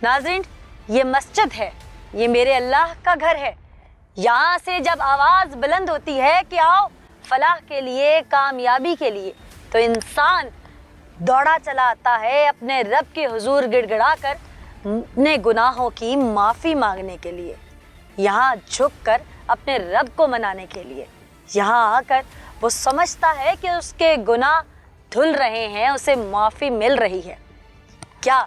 नाज़रीन, ये मस्जिद है, ये मेरे अल्लाह का घर है। यहाँ से जब आवाज़ बुलंद होती है कि आओ फलाह के लिए, कामयाबी के लिए, तो इंसान दौड़ा चला आता है अपने रब के हुजूर गिड़गिड़ा कर अपने गुनाहों की माफ़ी मांगने के लिए, यहाँ झुक कर अपने रब को मनाने के लिए। यहाँ आकर वो समझता है कि उसके गुनाह धुल रहे हैं, उसे माफ़ी मिल रही है। क्या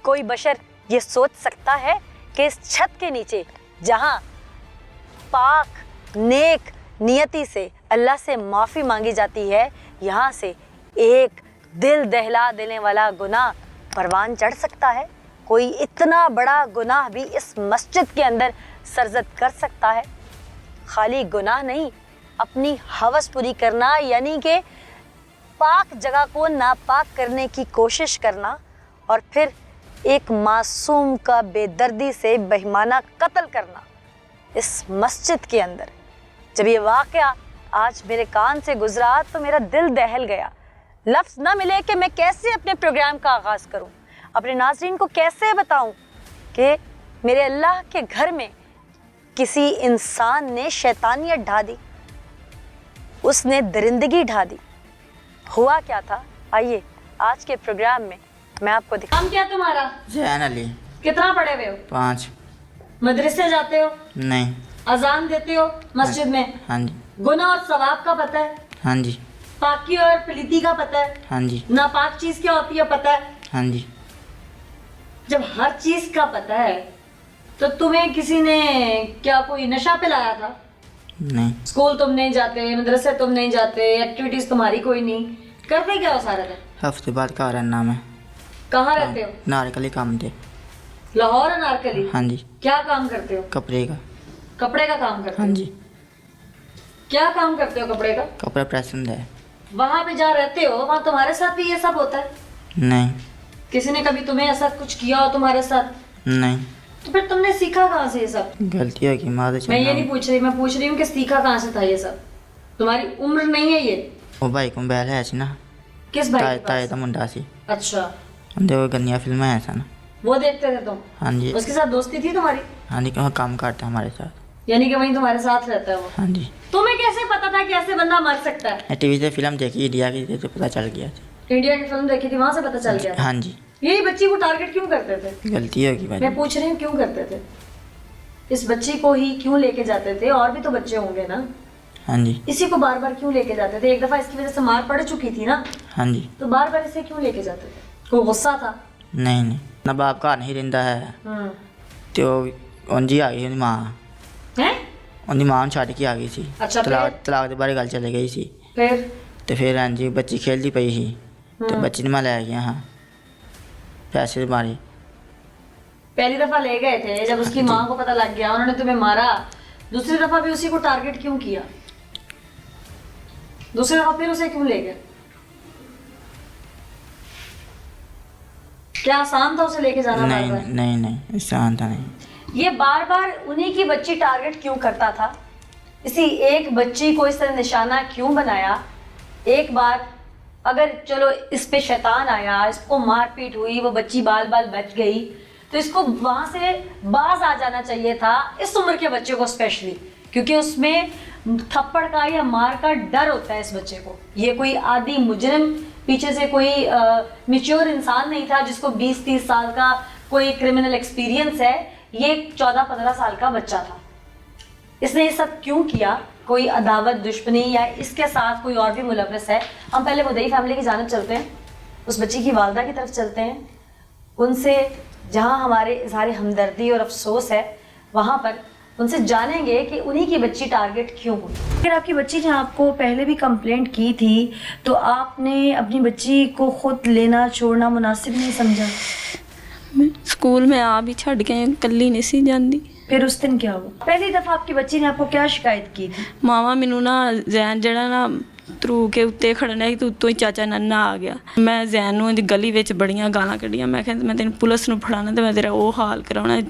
कोई बशर ये सोच सकता है कि इस छत के नीचे, जहाँ पाक नेक नियति से अल्लाह से माफ़ी मांगी जाती है, यहाँ से एक दिल दहला देने वाला गुनाह परवान चढ़ सकता है? कोई इतना बड़ा गुनाह भी इस मस्जिद के अंदर सरजद कर सकता है? खाली गुनाह नहीं, अपनी हवस पूरी करना, यानी कि पाक जगह को नापाक करने की कोशिश करना, और फिर एक मासूम का बेदर्दी से बेईमाना कत्ल करना इस मस्जिद के अंदर। जब ये वाक़या आज मेरे कान से गुजरा तो मेरा दिल दहल गया। लफ्ज़ न मिले कि मैं कैसे अपने प्रोग्राम का आगाज़ करूं, अपने नाज़रीन को कैसे बताऊं कि मेरे अल्लाह के घर में किसी इंसान ने शैतानियत ढा दी, उसने दरिंदगी ढा दी। हुआ क्या था, आइए आज के प्रोग्राम में मैं आपको दिखाऊं। क्या तुम्हारा? जैन अली। कितना पढ़े हुए हो? 5। मदरसे जाते हो? नहीं। अजान देते हो मस्जिद में? हाँ जी। गुनाह और सवाब का पता है? हाँ जी। पाकी और पलीती का पता है? हाँ जी। नापाक चीज क्या होती है पता है? हाँ जी। जब हर चीज का पता है तो तुम्हें किसी ने क्या कोई नशा पिलाया था? नहीं। स्कूल तुम नहीं जाते, मदरसे तुम नहीं जाते, एक्टिविटीज तुम्हारी कोई नहीं, करते क्या हो सारा दिन? हफ्ते बाद का रहना मैं। कहाँ रहते हो? नारकली काम थे। लाहौर अनारकली? हाँ जी। क्या काम करते हो? कपड़े का। कपड़े का काम करते हो? हाँ जी। क्या काम करते हो कपड़े का? कपड़ा प्रेस होता है। वहाँ पे जहाँ रहते हो वहाँ तुम्हारे साथ भी ये सब होता है? नहीं। किसी ने कभी तुम्हें ऐसा कुछ किया हो तुम्हारे साथ? नहीं। तो फिर तुमने सीखा कहाँ से ये सब? गलती होगी माँ से। मैं ये नहीं पूछ रही, मैं पूछ रही हूँ कि सीखा कहाँ से था ये सब? तुम्हारी उम्र नहीं है ये? वो भाई को बैल है ऐसी ना। किस भाई के ताए पास? तो मुंडा सी। अच्छा, देखो गन्निया फिल्म है ऐसा ना। वो देखते थे तुम? हाँ जी। उसके साथ दोस्ती थी तुम्हारी? हाँ जी, क्यों काम करता है हमारे साथ। यानी कि वहीं तुम्हारे साथ रहता है वो? हाँ जी। तुम्हें कैसे पता था कि ऐसे बंदा मर सकता है? टीवी से फिल्म देखी इंडिया की थी तो पता चल गया था। इंडिया की फिल्म देखी थी, वहां से पता चल गया था? हाँ जी। यही बच्ची को टारगेट क्यों करते थे? गलती होगी भाई। मैं पूछ रही हूँ क्यों करते थे? इस बच्ची को ही क्यों लेके जाते थे? और भी तो बच्चे होंगे ना? हाँ जी। इसी को बार बार क्यों लेके जाते थे? एक दफा इसकी वजह से मार पड़ चुकी थी ना? हाँ जी। तो बार बार इसे क्यों लेके जाते थे? कोई गुस्सा था? नहीं नहीं, ना बाप का नहीं रहिंदा है तो उनजी आ गई माँ। हैं? उनकी माँ छड़ के आ गई सी। अच्छा, तलाक के बारे गल चली गई सी। फिर हाँ जी, बच्ची खेलती पई सी तो बच्ची ने मैं लै गया हाँ पैसे मारे। पहली दफा ले गए थे जब उसकी माँ को पता लग गया, उन्होंने तुम्हें मारा। दूसरी दफा भी उसी को टारगेट क्यों किया? दूसरी दफा फिर उसे क्यों ले गए? क्या आसान था उसे लेके जाना? नहीं बार बार? नहीं नहीं, आसान था नहीं। ये बार बार उन्हीं की बच्ची टारगेट क्यों करता था? इसी एक बच्ची को इस तरह निशाना क्यों बनाया? एक बार अगर चलो इस पे शैतान आया, इसको मारपीट हुई, वो बच्ची बाल बाल बच गई, तो इसको वहां से बाज आ जाना चाहिए था, इस उम्र के बच्चे को स्पेशली, क्योंकि उसमें थप्पड़ का या मार का डर होता है इस बच्चे को। ये कोई आदि मुजरिम, पीछे से कोई मैच्योर इंसान नहीं था जिसको 20-30 साल का कोई क्रिमिनल एक्सपीरियंस है। ये 14-15 साल का बच्चा था। इसने ये सब क्यों किया? कोई अदावत, दुश्मनी, या इसके साथ कोई और भी मुलव्वस है? हम पहले मुदई फैमिली की जानिब चलते हैं, उस बच्ची की वालदा की तरफ चलते हैं, उनसे जहां हमारे इज़हार हमदर्दी और अफसोस है, वहां पर उनसे जानेंगे कि उन्हीं की बच्ची टारगेट क्यों हुई। अगर आपकी बच्ची ने आपको पहले भी कंप्लेंट की थी तो आपने अपनी बच्ची को खुद लेना छोड़ना मुनासिब नहीं समझा? स्कूल में आ भी छड़ के कल्ली नहीं सी जाती। फिर उस दिन क्या हुआ? पहली दफा आपकी बच्ची ने आपको क्या शिकायत की थी? मावा मैनू ना जैन जड़ा ना ਧਰੂ ਕੇ ਉੱਤੇ ਖੜਨਾ ਸੀ ਤੇ ਉੱਤੋਂ ਹੀ ਚਾਚਾ ਨੰਨਾ ਆ ਗਿਆ। ਮੈਂ ਜ਼ੈਨ ਨੂੰ ਇਹਦੀ ਗਲੀ ਵਿੱਚ ਬੜੀਆਂ ਗਾਲਾਂ ਕੱਢੀਆਂ। ਮੈਂ ਕਿਹਾ ਮੈਂ ਤੈਨੂੰ ਪੁਲਿਸ ਨੂੰ ਫੜਾਉਣਾ ਤੇ ਮੈਂ ਤੇਰਾ ਉਹ ਹਾਲ ਕਰਾਉਣਾ,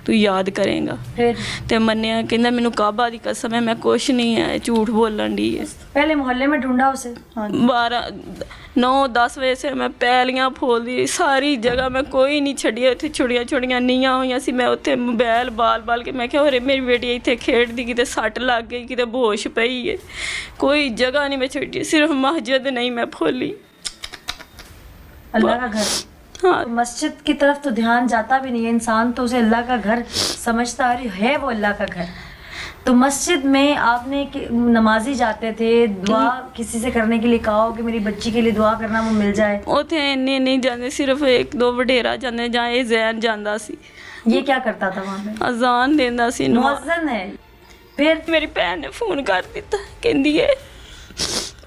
ਤੂੰ ਯਾਦ ਕਰੇਂਗਾ। फिर ਤੇ ਮੰਨਿਆ, ਕਹਿੰਦਾ ਮੈਨੂੰ ਕਾਬਾ ਦੀ ਕਸਮ ਹੈ ਮੈਂ ਕੁਛ ਨਹੀਂ ਹੈ, ਝੂਠ ਬੋਲਣ ਦੀ ਹੈ। पहले मोहल्ले में ढूंढा उसे? 9-10 ਵਜੇ ਸੇ ਮੈਂ ਪੈਲੀਆਂ ਫੋਲਦੀ ਸਾਰੀ ਜਗ੍ਹਾ, ਮੈਂ ਕੋਈ ਨਹੀਂ ਛੱਡੀ। ਉੱਥੇ ਛੋਟੀਆਂ ਨੀਆਂ ਹੋਈਆਂ ਸੀ, ਮੈਂ ਉੱਥੇ ਮੋਬਾਈਲ ਬਾਲ ਕੇ ਮੈਂ ਕਿਹਾ ਹੋਰੇ ਮੇਰੀ ਬੇਟੀ ਇੱਥੇ ਖੇਡਦੀ, ਕਿਤੇ ਸੱਟ ਲੱਗ ਗਈ, ਕਿਤੇ ਬੇਹੋਸ਼ ਪਈ ਹੈ। ਕੋਈ ਜਗ੍ਹਾ ਨਹੀਂ ਮੈਂ ਛੱਡੀ, ਸਿਰਫ ਮਸਜਿਦ ਨਹੀਂ ਮੈਂ ਫੋਲੀ। अल्लाह का घर, हाँ, मस्जिद की तरफ तो ध्यान जाता भी नहीं है इंसान, तो उसे अल्लाह का घर समझता है वो अल्लाह का घर। तो मस्जिद में आपने नमाजी जाते थे, दुआ किसी से करने के लिए कहा हो कि मेरी बच्ची के लिए दुआ करना, वो मिल जाए? ਉੱਥੇ ਇੰਨੇ ਨਹੀਂ ਜਾਂਦੇ, ਸਿਰਫ 1-2 ਵਡੇਰਾ ਜਾਂਦੇ ਜਾਂ ਇਹ ਜ਼ੈਨ ਜਾਂਦਾ ਸੀ। ये क्या करता था वहाँ पे? ਅਜ਼ਾਨ ਦਿੰਦਾ ਸੀ। मुअज्जिन है। फिर ਮੇਰੀ ਭੈਣ ਨੇ ਫੋਨ ਕਰ ਦਿੱਤਾ, ਕਹਿੰਦੀ ਏ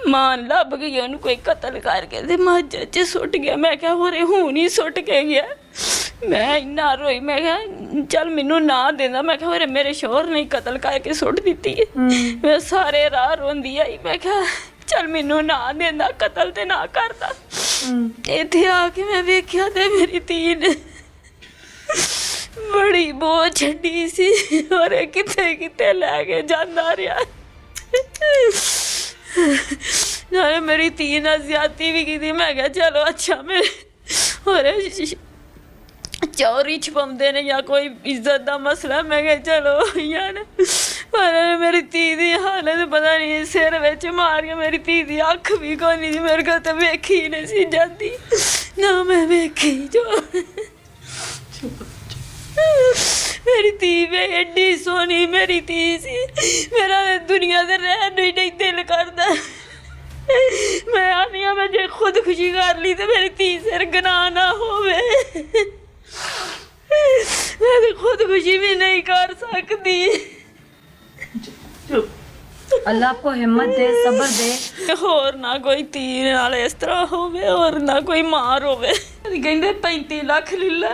ਮਾਂ ਲੱਭ ਗਈ, ਉਹਨੂੰ ਕੋਈ ਕਤਲ ਕਰਕੇ ਤੇ ਮਸਜਿਦ 'ਚ ਸੁੱਟ ਗਿਆ। ਮੈਂ ਕਿਹਾ ਹੋਰੇ ਹੁਣ ਹੀ ਸੁੱਟ ਕੇ ਗਿਆ। ਮੈਂ ਇੰਨਾ ਰੋਈ, ਮੈਂ ਕਿਹਾ ਚੱਲ ਮੈਨੂੰ ਨਾ ਦੇਣਾ, ਮੈਂ ਕਿਹਾ ਹੋਰੇ ਮੇਰੇ ਸ਼ੋਹਰ ਨੇ ਕਤਲ ਕਰਕੇ ਸੁੱਟ ਦਿੱਤੀ ਹੈ। ਮੈਂ ਸਾਰੇ ਰਾਹ ਰੋਂਦੀ ਆਈ, ਮੈਂ ਕਿਹਾ ਚੱਲ ਮੈਨੂੰ ਨਾ ਦੇਣਾ, ਕਤਲ ਤੇ ਨਾ ਕਰਦਾ। ਇੱਥੇ ਆ ਕੇ ਮੈਂ ਵੇਖਿਆ ਤੇ ਮੇਰੀ ਧੀ ਨੇ ਬੜੀ ਬੋਝ ਛੱਡੀ ਸੀ, ਹੋਰੇ ਕਿਤੇ ਕਿਤੇ ਲੈ ਕੇ ਜਾਂਦਾ ਰਿਹਾ। ਨਾਲੇ ਮੇਰੀ ਧੀ ਨਾਲ ਜ਼ਿਆਦਤੀ ਵੀ ਕੀਤੀ। ਮੈਂ ਕਿਹਾ ਚਲੋ ਅੱਛਾ, ਮੇਰੇ ਹੋਰੇ ਚੌਰੀ ਛਪਾਉਂਦੇ ਨੇ ਜਾਂ ਕੋਈ ਇੱਜ਼ਤ ਦਾ ਮਸਲਾ, ਮੈਂ ਕਿਹਾ ਚਲੋ ਯਾਰ। ਪਰ ਮੇਰੀ ਧੀ ਦੀ ਹਾਲਤ ਪਤਾ ਨਹੀਂ, ਸਿਰ ਵਿੱਚ ਮਾਰੀਆਂ, ਮੇਰੀ ਧੀ ਦੀ ਅੱਖ ਵੀ ਕੋਈ ਨਹੀਂ ਸੀ ਮੇਰੇ ਕੋਲ, ਤਾਂ ਵੇਖੀ ਨਹੀਂ ਸੀ ਜਾਂਦੀ ਨਾ ਮੈਂ ਵੇਖੀ ਜੋ। ਮੇਰੀ ਧੀ ਵੇ ਐਡੀ ਸੋਹਣੀ ਮੇਰੀ ਧੀ ਸੀ, ਮੇਰਾ ਦੁਨੀਆ ਤੇ ਰਹਿਣ ਨੂੰ ਹੀ ਨਹੀਂ ਦਿਲ ਕਰਦਾ। ਮੈਂ ਆਨੀ ਆ ਮੈਂ ਜੇ ਖੁਦਕੁਸ਼ੀ ਕਰ ਲਈ ਤੇ ਮੇਰੀ ਧੀ ਸਿਰ ਗੁਨਾਹ ਨਾ ਹੋਵੇ। ਮੈਂ ਤਾਂ ਖੁਦਕੁਸ਼ੀ ਵੀ ਨਹੀਂ ਕਰ ਸਕਦੀ। अल्लाह आपको हिम्मत दे, सब्र दे। ਹੋਰ ਨਾ ਕੋਈ ਧੀ ਨਾਲ ਇਸ ਤਰ੍ਹਾਂ ਹੋਵੇ, ਹੋਰ ਨਾ ਕੋਈ ਮਾਰ ਹੋਵੇ। ਕਹਿੰਦੇ 35 ਲੱਖ ਲੈ ਲੈ,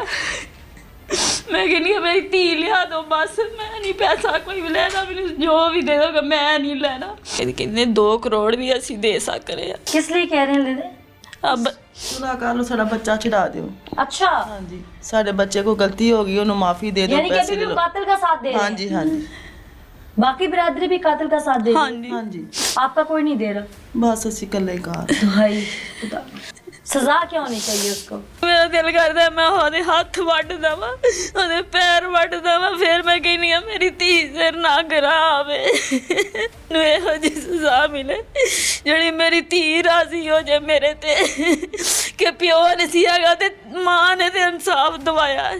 ਮੈਂ ਕਹਿੰਦੀ ਮੇਰੀ ਧੀ ਲਿਆ ਦੋ ਬਸ, ਮੈਂ ਨਹੀਂ ਪੈਸਾ ਕੋਈ ਵੀ ਲੈਣਾ, ਮੈਨੂੰ ਜੋ ਵੀ ਦੇ ਦੋਗਾ ਮੈਂ ਨਹੀਂ ਲੈਣਾ। ਕਹਿੰਦੇ 2 ਕਰੋੜ ਵੀ ਅਸੀਂ ਦੇ ਸਕਦੇ ਆ। किस लिए कह रहे हैं लेने? ਅਬ ਸੁਲਾ ਕਰ ਲਓ, ਸਾਡਾ ਬੱਚਾ ਛੁਡਾ ਦਿਓ। अच्छा, ਹਾਂਜੀ, ਸਾਡੇ ਬੱਚੇ को गलती हो गई, ਉਹਨੂੰ ਮਾਫੀ ਦੇ ਦਿਓ, यानी कि ਪੈਸੇ अभी ले भी लो। कातिल का साथ दे रहे हैं? ਹਾਂਜੀ ਹਾਂਜੀ बाकी बिरादरी भी कातिल का साथ दे रही है? ਹਾਂਜੀ ਹਾਂਜੀ, आपका कोई नहीं दे रहा? ਬਸ ਅਸੀਂ ਇਕੱਲੇ ਘਰ। भाई खुदा, सजा क्या होनी चाहिए उसको? ਮੇਰਾ ਦਿਲ ਕਰਦਾ ਮੈਂ ਉਹਦੇ ਹੱਥ ਵੱਢ ਦੇਵਾਂ, ਉਹਦੇ ਪੈਰ ਵੱਢ ਦੇਵਾਂ, ਫਿਰ ਮੈਂ ਕਹਿੰਦੀ ਆ ਮੇਰੀ ਧੀ ਸਿਰ ਨਾ ਗਿਰਾ ਆਵੇ, ਨੂੰ ਇਹੋ ਜਿਹੀ ਸਜ਼ਾ ਮਿਲੇ ਜਿਹੜੀ ਮੇਰੀ ਧੀ ਰਾਜ਼ੀ ਹੋ ਜਾਏ ਮੇਰੇ ਤੇ, ਕਿ ਪਿਓ ਨਹੀਂ ਸੀ ਹੈਗਾ ਤੇ ਮਾਂ ਨੇ ਤੇ ਇਨਸਾਫ ਦਵਾਇਆ।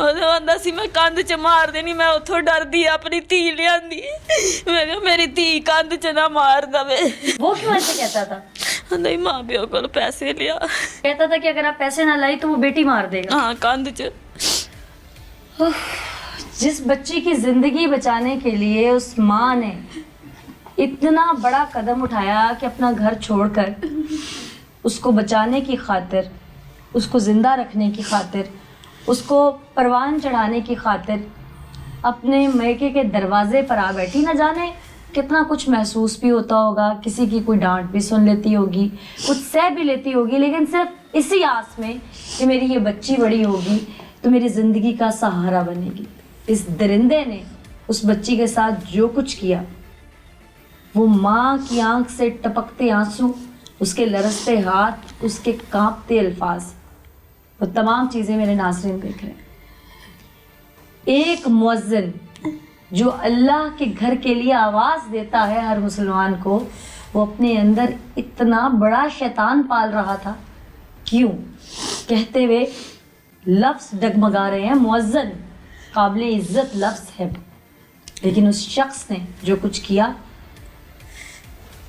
ਉਦੋਂ ਆਂਦਾ ਸੀ ਮੈਂ ਕੰਧ 'ਚ ਮਾਰ ਦੇਣੀ, ਮੈਂ ਉੱਥੋਂ ਡਰਦੀ ਆਪਣੀ ਧੀ ਲਿਆਂਦੀ, ਮੈਂ ਕਿਹਾ ਮੇਰੀ ਧੀ ਕੰਧ 'ਚ ਨਾ ਮਾਰ ਦਵੇ। वो क्यों ऐसे कहता था? ਨਹੀਂ ਮਾਂ ਪਿਓ ਕੋਲ ਪੈਸੇ ਲਿਆ। कहता था कि अगर आप पैसे ना लाई तो वो बेटी मार देगा। ਹਾਂ ਕੰਧ 'ਚ। जिस बच्ची की जिंदगी बचाने के लिए उस माँ ने इतना बड़ा कदम उठाया कि अपना घर छोड़कर उसको बचाने की खातिर, उसको जिंदा रखने की खातिर, उसको परवान चढ़ाने की खातिर अपने मैके के दरवाजे पर आ बैठी, न जाने कितना कुछ महसूस भी होता होगा, किसी की कोई डांट भी सुन लेती होगी, कुछ सह भी लेती होगी, लेकिन सिर्फ इसी आस में कि मेरी ये बच्ची बड़ी होगी तो मेरी ज़िंदगी का सहारा बनेगी। इस दरिंदे ने उस बच्ची के साथ जो कुछ किया, वो माँ की आंख से टपकते आंसू, उसके लरसते हाथ, उसके कांपते अल्फाज, वो तमाम चीज़ें मेरे नाज़रीन देख रहे हैं। एक मुअज्जिन जो अल्लाह के घर के लिए आवाज़ देता है हर मुसलमान को, वो अपने अंदर इतना बड़ा शैतान पाल रहा था। क्यों? कहते हुए लफ्ज़ डगमगा रहे हैं, मुअज्जिन काबिल इज़्ज़त लफ्ज़ है, लेकिन उस शख्स ने जो कुछ किया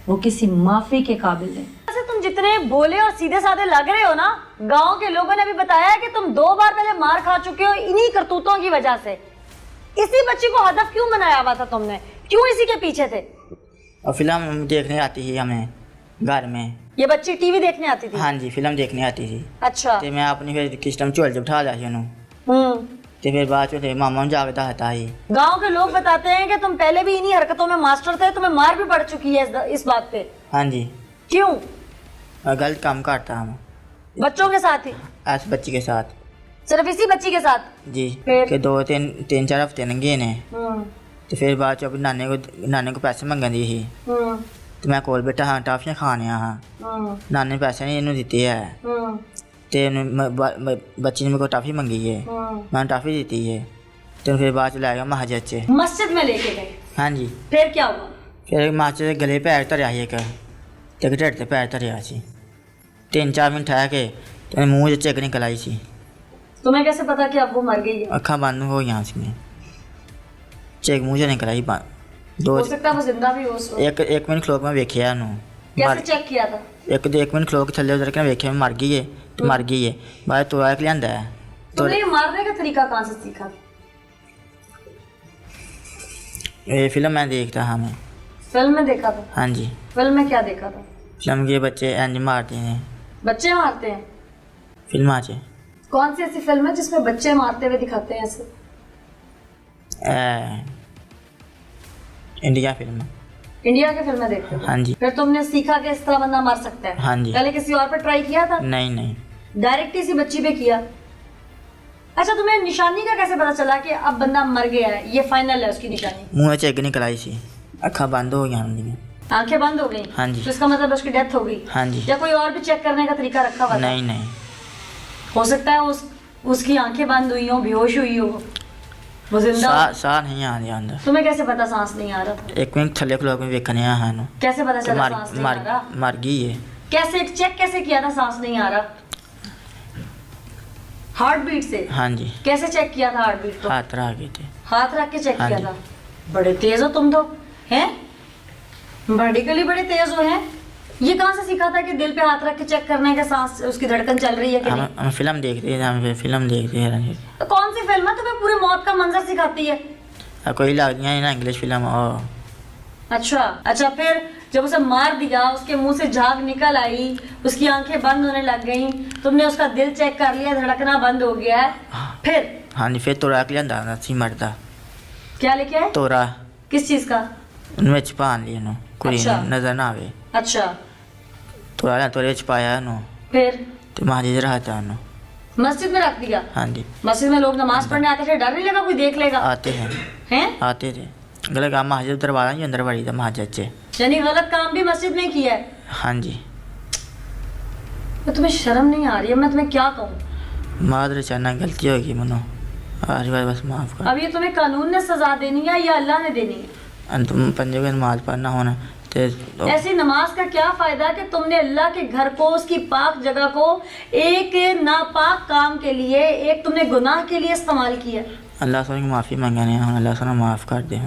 वो किसी माफ़ी के काबिल है। वैसे तुम जितने भोले और सीधे साधे लग रहे हो ना, गांव के लोगों ने भी बताया कि तुम 2 बार पहले मार खा चुके हो इन्हीं करतूतों की वजह से। इसी बच्ची को हदफ क्यों बनाया हुआ था तुमने? क्यों इसी के पीछे थे? और फिल्म देखने आती थी हमें घर में। ये बच्ची टीवी देखने आती थी? हाँ जी, फिल्म देखने आती थी। अच्छा। तो मैं अपनी फिर किस टाइम झोल च बिठा लिया ਸੀ ਉਹਨੂੰ। तो फिर बाद चो मामा ने जाके दसता ही। गांव के लोग बताते हैं कि तुम पहले भी इन्हीं हरकतों में मास्टर थे, तुम्हें मार भी पड़ चुकी है इस बात पे। हाँ जी, क्यों? और गलत काम करता हम बच्चों के साथ ही? ऐसे बच्ची के साथ सिर्फ इसी बच्ची के साथ? जी। फिर? कि 2-3 हफ्ते लंघे ने, तो फिर बाद चो अपने नाने को पैसे मंगन दी ही। तो मैं कोल बैठा हाँ टाफियाँ खाने हाँ, नाने पैसे नहीं इन्हों दिते है, तो बच्ची ने मेरे को टाफी मंगी है, मैंने टाफी दी है। तो फिर बाद च लै गया महाजत च। मस्जिद में लेके गए? हाँ जी। फिर क्या हुआ? फिर महाजत के गले पैर धरिया ही एक, ते ढिड ते पैर धरिया सी। 3-4 मिनट ठहर के तो मूँह च चिक निकल आई सी। तुम्हें कैसे पता कि अब वो मर गई है? अखा बंद हो गई सी, चिक मूँह च निकल आई। हो सकता है वो जिंदा भी हो उस वक्त। एक मिनट खलो के मैं वेखिया उन्होंने। कैसे चेक किया था? एक मिनट खलो के थले उतर के वेखिया मर गई है, तो मर गई है। बाद तो आके लियांदा है। तुमने ये मारने का तरीका कहाँ से सीखा? ये फिल्म मैं देखता हाँ मैं। फिल्म में देखा था? हाँ जी। फिल्म में क्या देखा था? फिल्म के बच्चे इंज मारते हैं। बच्चे मारते हैं? फिल्म च कौन सी ऐसी फिल्म है जिसमें बच्चे मारते हुए दिखाते हैं ऐसे? India film. इंडिया की फिल्में देखते हो? हाँ जी। फिर तुमने सीखा कि इस तरह बंदा मार सकता है? हाँ जी। पहले किसी और पे ट्राई किया था? नहीं नहीं। डायरेक्ट इसी बच्ची पे किया? अच्छा, तुम्हें निशानी का कैसे पता चला कि अब बंदा मर गया है, ये फाइनल है उसकी निशानी? मुँह च एक निकल आई सी, अखा बंद हो गई उनकी। आंखें बंद हो गई? हाँ जी। तो इसका मतलब उसकी डेथ हो गई? हाँ जी। या कोई और भी चेक करने का तरीका रखा हुआ था? नहीं नहीं। हो सकता है उसकी आंखें बंद हुई हो, बेहोश हुई हो, वो जिंदा हो। साह नहीं आ रहा अंदर। तुम्हें कैसे पता सांस नहीं आ रहा था? एक मिनट थले खलो के वेखने हाँ कैसे पता चला सांस नहीं आ रहा? मर गई है। कैसे चेक कैसे किया था सांस नहीं आ रहा? हार्ट बीट से? हाँ जी। कैसे चेक किया था हार्ट बीट को? हाथ रख गए थे। हाथ रख के चेक हाँ किया जी। था? बड़े तेज हो तुम तो, हैं? मेडिकली बड़े तेज हो हैं। ये कहाँ से सीखा था कि दिल पे हाथ रख के चेक करने के सांस उसकी धड़कन चल रही है कि नहीं? हम फिल्म देखते हैं, हम फिल्म देखते हैं। तो कौन सी फिल्म है तुम्हें पूरे मौत का मंजर सिखाती है? कोई लग गया ना इंग्लिश फिल्म ओ। अच्छा, फिर जब उसे मार दिया, उसके मुंह से झाग निकल आई, उसकी आंखें बंद होने लग गई, तुमने उसका दिल चेक कर लिया, धड़कना बंद हो गया है, फिर? हाँ जी। फिर तोड़ा के लिया सी मरदा। क्या लेके आए? तोड़ा किस चीज का? उनमें छुपान लिया नो, कोई अच्छा। नजर ना आवे। अच्छा, तोड़ा लिया, तोड़े छुपाया नो, फिर? तो महाजी रहता उन्हों। मस्जिद में रख दिया? हाँ जी। मस्जिद में लोग नमाज पढ़ने आते थे, डर नहीं लगा कोई देख लेगा? आते हैं, हैं? आते थे। गलत काम महाजत दरबारा ही अंदर बड़ी था महाजत से। यानी गलत काम भी मस्जिद में किया है? हाँ जी। तो तुम्हें शर्म नहीं आ रही है? मैं तुम्हें क्या कहूँ? मादर चाहना गलती होगी मनो, आज बार बस माफ कर। अब ये तुम्हें कानून ने सजा देनी है या अल्लाह ने देनी है? तुम पंजे को नमाज पढ़ना होना तो ऐसी नमाज का क्या फायदा कि तुमने अल्लाह के घर को, उसकी पाक जगह को एक नापाक काम के लिए, एक तुमने गुनाह के लिए इस्तेमाल किया? अल्लाह से माफ़ी मांगने, अल्लाह से माफ़ कर दे।